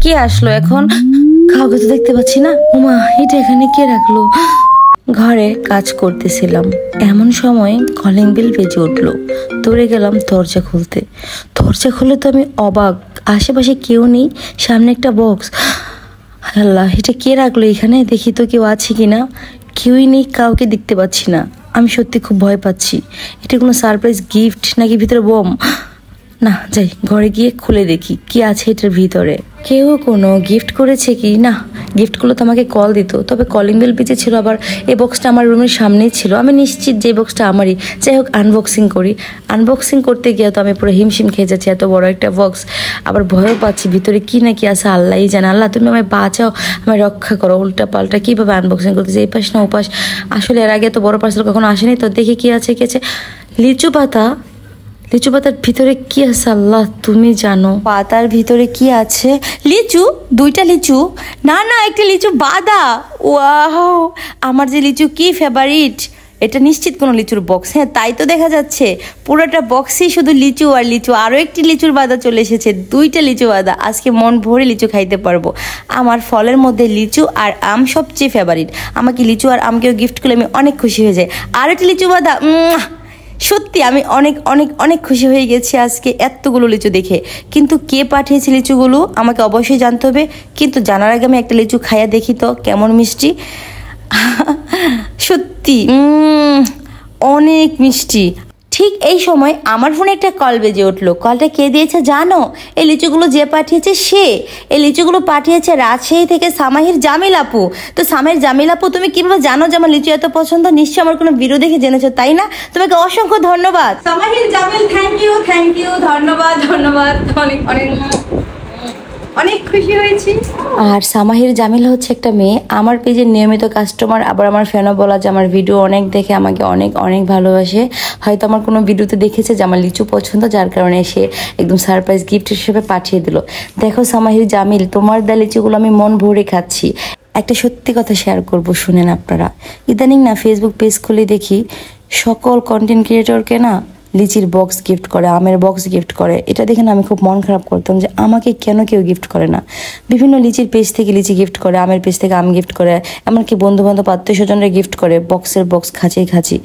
কে আসলো এখন? কাউকে তো দেখতে পাচ্ছি না। উমা, এটা এখানে কে রাখলো? ঘরে কাজ করতেছিলাম, এমন সময় কলিং বেল বেজে উঠলো। দৌড়ে গেলাম দরজা খুলতে। দরজা খুলে তো আমি অবাক, আশেপাশে কেউ নেই, সামনে একটা বক্স। আল্লাহ, এটা কে রাখলো এখানে? দেখি তো কেউ আছে কিনা। কেউই নেই, কাউকে দেখতে পাচ্ছি না। আমি সত্যি খুব ভয় পাচ্ছি। এটা কোনো সারপ্রাইজ গিফট নাকি ভিতরে বোম? না, যাই ঘরে গিয়ে খুলে দেখি কি আছে এটার ভিতরে। কেউ কোনো গিফট করেছে কি না? গিফটগুলো তো আমাকে কল দিত, তবে কলিং বেল বেজে ছিল। আবার এই বক্সটা আমার রুমের সামনেই ছিল, আমি নিশ্চিত যে বক্সটা আমারই। যাই হোক, আনবক্সিং করি। আনবক্সিং করতে গিয়ে তো আমি পুরো হিমশিম খেয়ে যাচ্ছি, এত বড় একটা বক্স। আবার ভয়ও পাচ্ছি, ভিতরে কি না কি আছে আল্লাহই জানে। আল্লাহ, তুমি আমায় বাঁচাও, আমায় রক্ষা করো। উল্টা পাল্টা কীভাবে আনবক্সিং করতেছি, এই পাশ না ও পাশ। আসলে এর আগে এত বড় পার্সেল কখনো আসেনি, তো দেখি কি আছে কি আছে। লিচু পাতা। লিচু পাতার ভিতরে কি আছে আল্লাহ তুমি জানো। পাতার ভিতরে কি আছে? লিচু, দুইটা লিচু। না না, একটা লিচু বাদা। ওয়াও, আমার যে লিচু কি ফেভারিট। এটা নিশ্চিত কোনো লিচুর বক্স। হ্যাঁ, তাই তো দেখা যাচ্ছে। পুরোটা বক্সই শুধু লিচু আর লিচু। আরও একটি লিচুর বাদা চলে এসেছে, দুইটা লিচু বাদা। আজকে মন ভরে লিচু খাইতে পারবো। আমার ফলের মধ্যে লিচু আর আম সবচেয়ে ফেভারিট। আমাকে লিচু আর আমকেও গিফট করলে আমি অনেক খুশি হয়ে যাই। আর একটি লিচু বাদা। সত্যি আমি অনেক অনেক অনেক খুশি হয়ে গেছি আজকে এতগুলো লিচু দেখে। কিন্তু কে পাঠিয়েছে লিচুগুলো আমাকে অবশ্যই জানতে হবে। কিন্তু জানার আগে আমি একটা লিচু খাইয়া দেখি তো কেমন মিষ্টি। সত্যি অনেক মিষ্টি। ঠিক এই সময় আমার ফোনে একটা কল বেজে উঠলো। কলটা কে দিয়েছে জানো? এই লিচুগুলো যে পাঠিয়েছে সে। এই লিচুগুলো পাঠিয়েছে রাজশাহী থেকে সামাহির জামিল আপু। তো সামাহির জামিল আপু, তুমি কিভাবে জানো যে আমার লিচু এত পছন্দ? নিশ্চয়ই আমার কোনো ভিডিও দেখে জেনেছো, তাই না? তোমাকে অসংখ্য ধন্যবাদ সামাহির জামিল। থ্যাংক ইউ, ধন্যবাদ ধন্যবাদ, অনেক অনেক অনেক খুশি হয়েছি। আর সামাহির জামিল হচ্ছে একটা মেয়ে, আমার পেজের নিয়মিত কাস্টমার, আবার আমার ফ্যানও বলা যে আমার ভিডিও অনেক দেখে, আমাকে অনেক অনেক ভালোবাসে। হয়তো আমার কোনো ভিডিওতে দেখেছে যে আমার লিচু পছন্দ, যার কারণে সে একদম সারপ্রাইজ গিফট হিসেবে পাঠিয়ে দিল। দেখো সামাহির জামিল, তোমার দেয়া লিচুগুলো আমি মন ভরে খাচ্ছি। একটা সত্যি কথা শেয়ার করব, শুনেন আপনারা। ইদানিং না ফেসবুক পেজ খুলে দেখি সকল কন্টেন্ট ক্রিয়েটরকে না লিচির বক্স গিফট করে, আমের বক্স গিফট করে। এটা দেখে না আমি খুব মন খারাপ করতাম যে আমাকে কেন কেউ গিফট করে না। বিভিন্ন লিচির পেজ থেকে লিচি গিফট করে, আমের পেজ থেকে আম গিফট করে, এমনকি বন্ধু বান্ধব আত্মীয় স্বজনরা গিফট করে, বক্সের বক্স খাঁচি খাঁচি।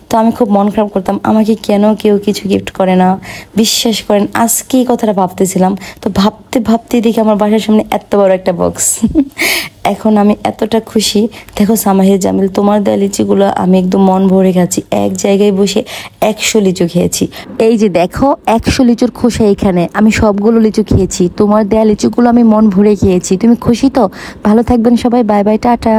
তো আমি খুব মন খারাপ করতাম, আমাকে কেন কেউ কিছু গিফট করে না। বিশ্বাস করেন আজকে এই কথাটা ভাবতেছিলাম, তো ভাবতে ভাবতে দেখি আমার বাসার সামনে এত বড় একটা বক্স। এখন আমি এতটা খুশি। দেখো সামাহির জামিল, তোমার দেয়া লিচিগুলো আমি একদম মন ভরে খাচ্ছি। এক জায়গায় বসে 100 লিচু খেয়েছি। এই যে দেখো 100 লিচুর খোসা এখানে, আমি সবগুলো লিচু খেয়েছি। তোমার দেয়া লিচুগুলো আমি মন ভরে খেয়েছি। তুমি খুশি তো? ভালো থাকবেন সবাই, বাই বাই, টাটা।